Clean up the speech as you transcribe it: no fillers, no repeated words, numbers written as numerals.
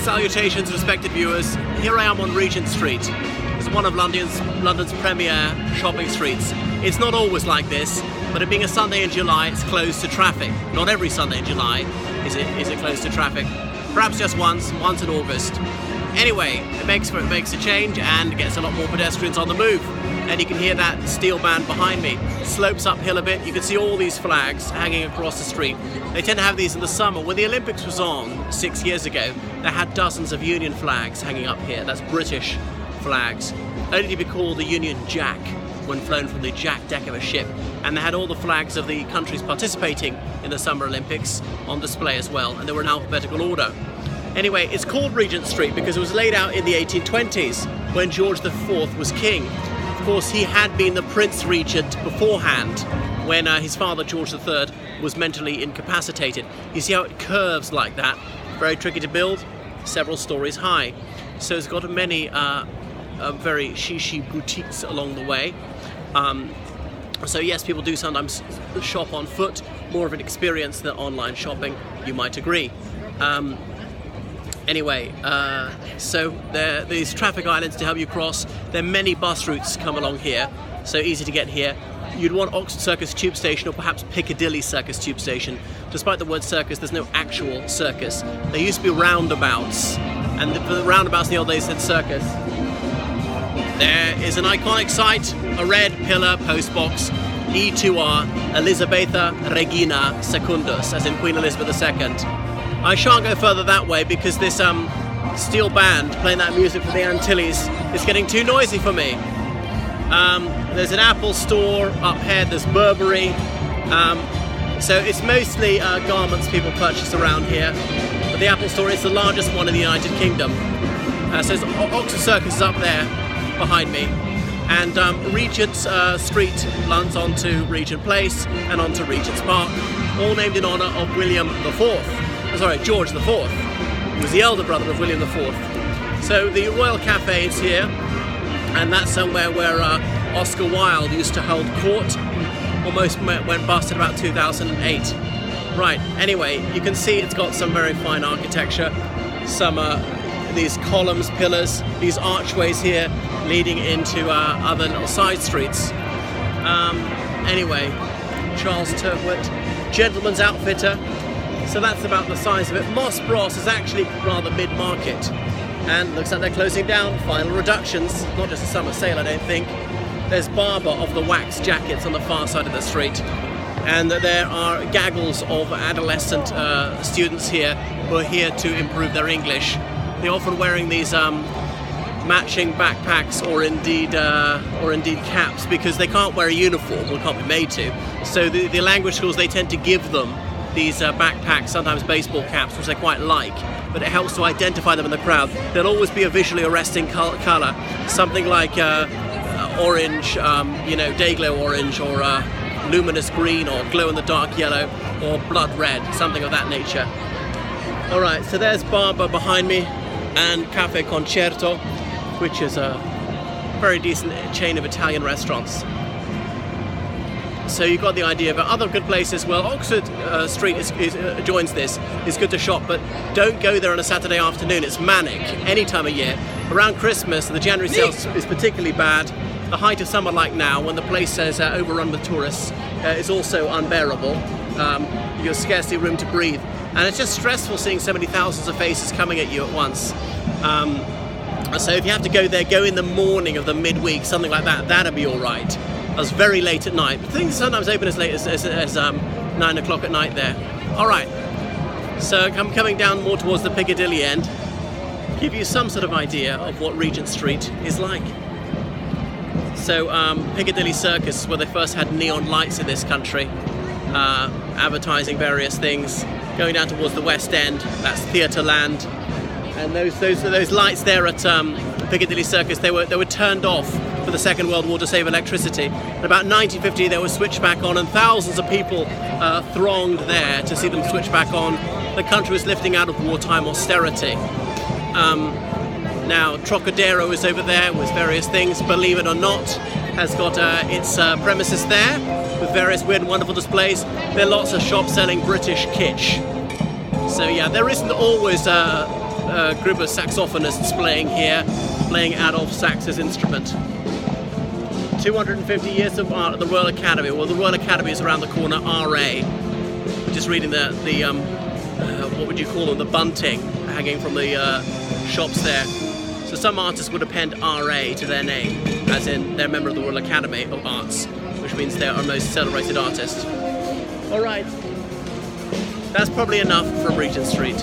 Salutations, respected viewers. Here I am on Regent Street. It's one of London's premier shopping streets. It's not always like this, but it being a Sunday in July, it's closed to traffic. Not every Sunday in July is it closed to traffic. Perhaps just once in August. Anyway, it makes a change and gets a lot more pedestrians on the move. And you can hear that steel band behind me. It slopes uphill a bit. You can see all these flags hanging across the street. They tend to have these in the summer. When the Olympics was on 6 years ago, they had dozens of Union flags hanging up here. That's British flags. Only to be called the Union Jack when flown from the jack deck of a ship. And they had all the flags of the countries participating in the Summer Olympics on display as well. And they were in alphabetical order. Anyway, it's called Regent Street because it was laid out in the 1820s when George IV was king. Of course, he had been the Prince Regent beforehand when his father, George III, was mentally incapacitated. You see how it curves like that? Very tricky to build, several stories high. So it's got many very chic boutiques along the way. So yes, people do sometimes shop on foot, more of an experience than online shopping, you might agree. Anyway, so there are these traffic islands to help you cross. There are many bus routes come along here, so easy to get here. You'd want Oxford Circus Tube Station or perhaps Piccadilly Circus Tube Station. Despite the word circus, there's no actual circus. There used to be roundabouts, and for the roundabouts in the old days said circus. There is an iconic site, a red pillar postbox, E2R, Elisabetha Regina Secundus, as in Queen Elizabeth II. I shan't go further that way because this steel band playing that music for the Antilles is getting too noisy for me. There's an Apple store up here, there's Burberry. So it's mostly garments people purchase around here. But the Apple store is the largest one in the United Kingdom. So Oxford Circus is up there behind me. And Regent Street runs onto Regent Place and onto Regent's Park, all named in honour of George IV, who was the elder brother of William IV. So the Royal Cafe is here, and that's somewhere where Oscar Wilde used to hold court. Almost went bust in about 2008. Right, anyway, you can see it's got some very fine architecture, some these columns, pillars, these archways here leading into other little side streets. Anyway, Charles Turquet, gentleman's outfitter. So that's about the size of it. Moss Bros is actually rather mid-market, and looks like they're closing down. Final reductions, not just a summer sale, I don't think. There's Barber of the wax jackets on the far side of the street, and there are gaggles of adolescent students here who are here to improve their English. They're often wearing these matching backpacks or indeed caps because they can't wear a uniform or can't be made to. So the language schools, they tend to give them these backpacks, sometimes baseball caps, which they quite like, but it helps to identify them in the crowd. There'll always be a visually arresting colour, something like orange, day glow orange, or luminous green, or glow in the dark yellow, or blood red, something of that nature. Alright, so there's Barber behind me, and Cafe Concerto, which is a very decent chain of Italian restaurants. So you've got the idea of other good places. Well, Oxford Street joins this. It's good to shop, but don't go there on a Saturday afternoon. It's manic any time of year. Around Christmas, the January sales is particularly bad. The height of summer like now, when the place is overrun with tourists, is also unbearable. You've scarcely room to breathe. And it's just stressful seeing so many thousands of faces coming at you at once. So if you have to go there, go in the morning of the midweek, something like that. That'd be all right. I was very late at night. Things sometimes open as late as 9 o'clock at night there. All right. So I'm coming down more towards the Piccadilly end. Give you some sort of idea of what Regent Street is like. So Piccadilly Circus, where they first had neon lights in this country, advertising various things. Going down towards the West End, that's Theatreland. And those lights there at Piccadilly Circus, they were turned off for the Second World War to save electricity. In about 1950 they were switched back on, and thousands of people thronged there to see them switch back on. The country was lifting out of wartime austerity. Now Trocadero is over there with various things, believe it or not, has got its premises there with various weird and wonderful displays. There are lots of shops selling British kitsch. So yeah, there isn't always group of saxophonists playing here, playing Adolf Sax's instrument. 250 years of art at the Royal Academy. Well, the Royal Academy is around the corner, RA. Just reading the what would you call them, the bunting hanging from the shops there. So some artists would append RA to their name, as in they're a member of the Royal Academy of Arts, which means they're our most celebrated artist. All right, that's probably enough from Regent Street.